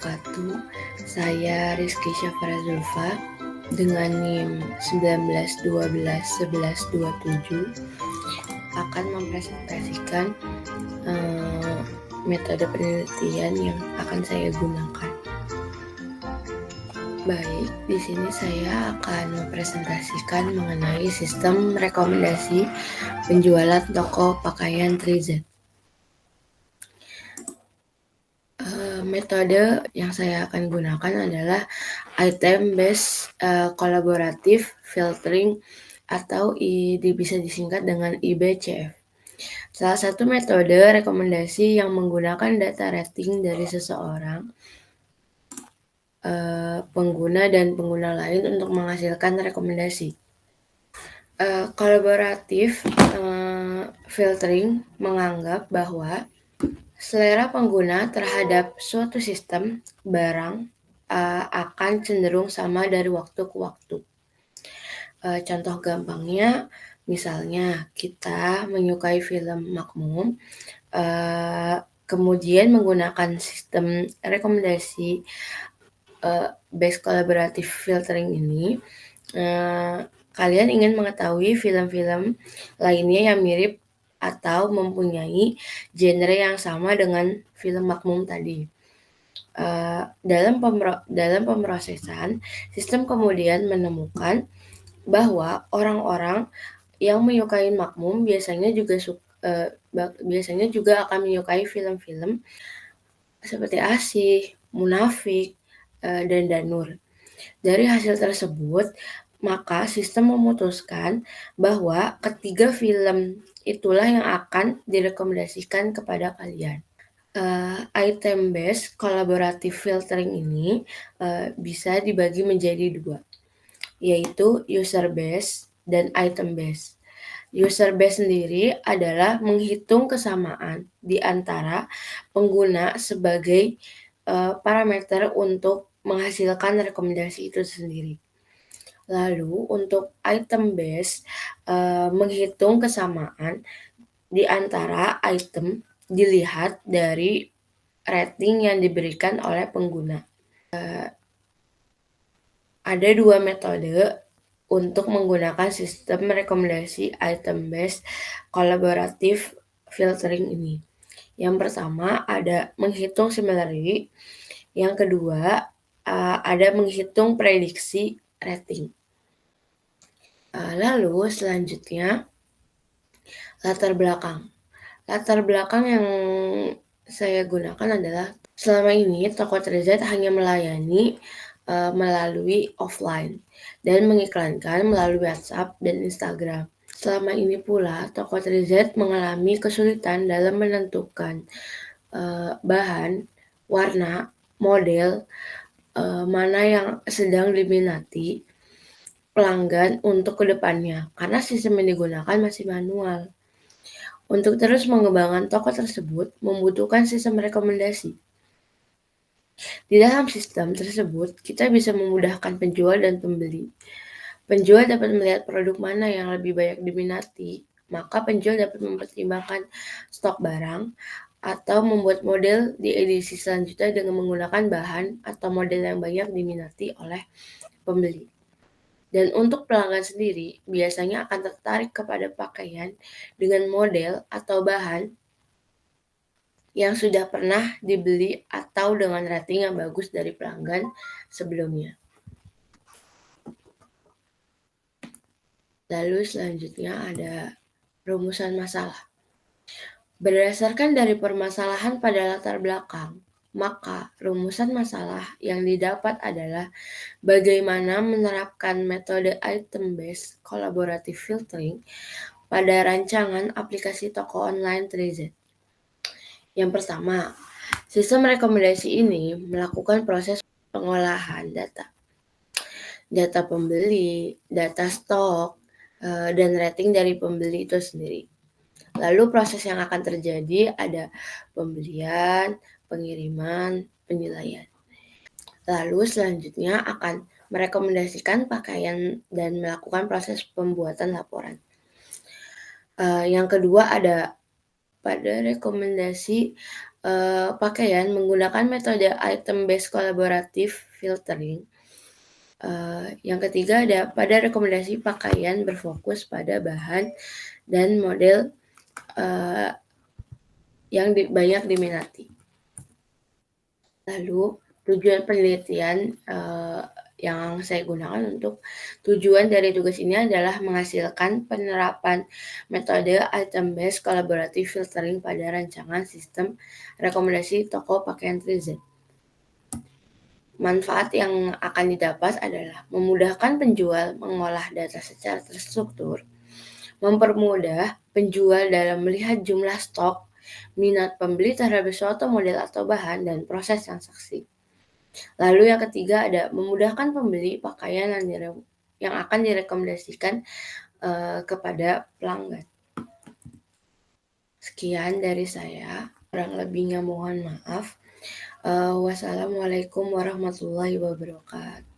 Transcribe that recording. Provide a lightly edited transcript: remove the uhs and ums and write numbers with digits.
wabarakatuh. Saya Rizky Syafara Zulfa dengan NIM 19121127 akan mempresentasikan metode penelitian yang akan saya gunakan. Baik, di sini saya akan mempresentasikan mengenai sistem rekomendasi penjualan toko pakaian 3Z. Metode yang saya akan gunakan adalah item based collaborative filtering atau bisa disingkat dengan IBCF. Salah satu metode rekomendasi yang menggunakan data rating dari seseorang, pengguna dan pengguna lain untuk menghasilkan rekomendasi. Collaborative filtering menganggap bahwa selera pengguna terhadap suatu sistem barang akan cenderung sama dari waktu ke waktu. Contoh gampangnya, misalnya kita menyukai film Makmum, kemudian menggunakan sistem rekomendasi based collaborative filtering ini, kalian ingin mengetahui film-film lainnya yang mirip atau mempunyai genre yang sama dengan film Makmum tadi. Dalam pemrosesan, sistem kemudian menemukan bahwa orang-orang yang menyukai Makmum biasanya juga akan menyukai film-film seperti Asih, Munafik, dan Danur. Dari hasil tersebut, maka sistem memutuskan bahwa ketiga film itulah yang akan direkomendasikan kepada kalian. Item based collaborative filtering ini bisa dibagi menjadi dua, yaitu user based dan item based. User based sendiri adalah menghitung kesamaan di antara pengguna sebagai parameter untuk menghasilkan rekomendasi itu sendiri. Lalu untuk item based, menghitung kesamaan di antara item dilihat dari rating yang diberikan oleh pengguna. Ada dua metode untuk menggunakan sistem rekomendasi item based collaborative filtering ini. Yang pertama ada menghitung similarity, yang kedua ada menghitung prediksi rating. Lalu selanjutnya latar belakang. Latar belakang yang saya gunakan adalah selama ini toko 3Z hanya melayani melalui offline dan mengiklankan melalui WhatsApp dan Instagram. Selama ini pula toko 3Z mengalami kesulitan dalam menentukan bahan, warna, model mana yang sedang diminati pelanggan untuk kedepannya, karena sistem yang digunakan masih manual. Untuk terus mengembangkan toko tersebut membutuhkan sistem rekomendasi. Di dalam sistem tersebut, kita bisa memudahkan penjual dan pembeli. Penjual dapat melihat produk mana yang lebih banyak diminati, maka penjual dapat mempertimbangkan stok barang atau membuat model di edisi selanjutnya dengan menggunakan bahan atau model yang banyak diminati oleh pembeli. Dan untuk pelanggan sendiri, biasanya akan tertarik kepada pakaian dengan model atau bahan yang sudah pernah dibeli atau dengan rating yang bagus dari pelanggan sebelumnya. Lalu selanjutnya ada rumusan masalah. Berdasarkan dari permasalahan pada latar belakang, maka rumusan masalah yang didapat adalah bagaimana menerapkan metode item-based collaborative filtering pada rancangan aplikasi toko online 3Z. Yang pertama, sistem rekomendasi ini melakukan proses pengolahan data pembeli, data stok, dan rating dari pembeli itu sendiri. Lalu proses yang akan terjadi ada pembelian, pengiriman, penilaian. Lalu selanjutnya akan merekomendasikan pakaian dan melakukan proses pembuatan laporan. Yang kedua ada pada rekomendasi pakaian menggunakan metode item based collaborative filtering. Yang ketiga ada pada rekomendasi pakaian berfokus pada bahan dan model yang banyak diminati. Lalu tujuan penelitian yang saya gunakan untuk tujuan dari tugas ini adalah menghasilkan penerapan metode item based collaborative filtering pada rancangan sistem rekomendasi toko pakaian 3Z. Manfaat yang akan didapat adalah memudahkan penjual mengolah data secara terstruktur, mempermudah penjual dalam melihat jumlah stok, minat pembeli terhadap suatu model atau bahan, dan proses transaksi. Lalu yang ketiga ada memudahkan pembeli pakaian yang akan direkomendasikan kepada pelanggan. Sekian dari saya, kurang lebihnya mohon maaf. Wassalamualaikum warahmatullahi wabarakatuh.